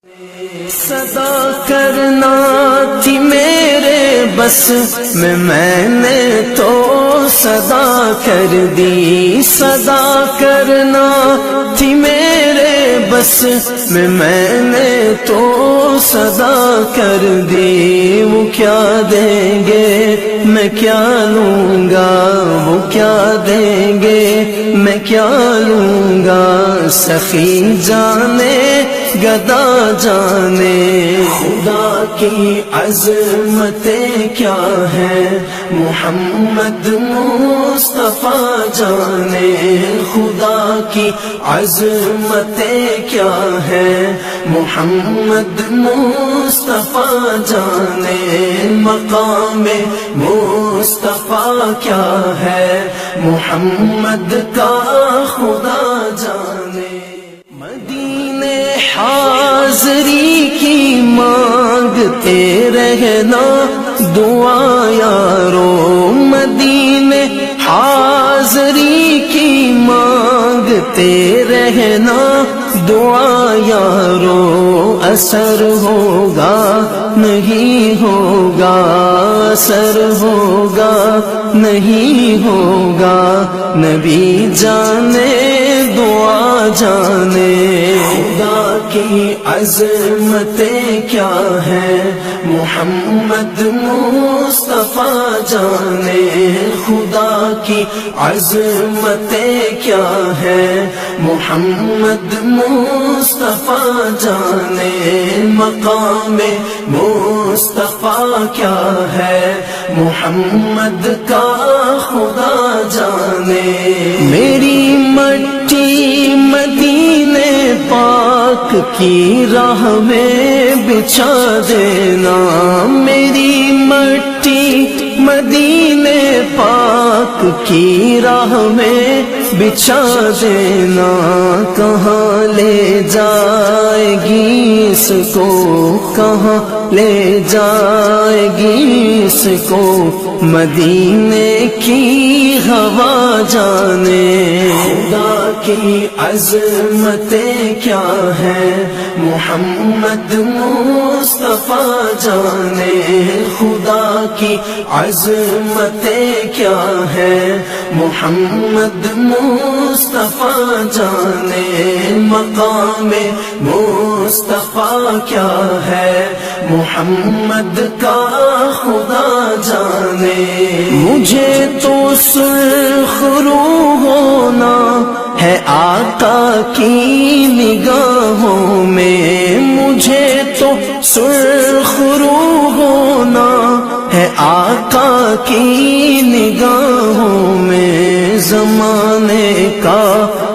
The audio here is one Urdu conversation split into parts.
صدا کرنا تھی میرے بس میں نے تو صدا کر دی، صدا کرنا تھی میرے بس میں نے تو صدا کر دی۔ وہ کیا دیں گے میں کیا لوں گا، وہ کیا دیں گے میں کیا لوں گا، سخی جانے گدا جانے خدا کی عظمتیں کیا ہے، محمد مصطفیٰ جانے خدا کی عظمتیں کیا ہے، محمد مصطفیٰ جانے مقام مصطفیٰ کیا ہے، محمد کا خدا جانے۔ مدینے حاضری کی مانگتے رہنا دعا یارو، مدینے حاضری کی مانگتے رہنا دعا یارو، اثر ہوگا نہیں ہوگا، اثر ہوگا نہیں ہوگا، نبی جانے دعا جانے خدا کی عظمتیں کیا ہے، محمد مصطفیٰ جانے خدا کی عظمتیں کیا ہے، محمد مصطفیٰ جانے مقام مصطفیٰ کیا ہے، محمد کا خدا جانے۔ میری مٹی مدینے پاک کی راہ میں بچھا دینا، میری مٹی مدینے پاک کی راہ میں بچھا دینا، کہاں لے جائے گی اس کو، کہاں لے جائے گی اس کو، مدینے کی ہوا جانے خدا کی عظمتیں کیا ہے، محمد مصطفیٰ جانے خدا کی عظمتیں کیا ہے، محمد مصطفیٰ جانے مقام مصطفیٰ کیا ہے، محمد کا خدا جانے۔ مجھے تو سرخ روح ہونا ہے آقا کی نگاہوں میں، مجھے تو سرخ روح ہونا ہے آقا کی نگاہوں میں، زمانے کا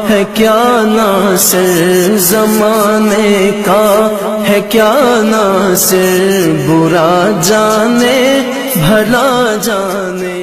ہے کیا ناصر، زمانے کا ہے کیا ناصر، برا جانے بھلا جانے۔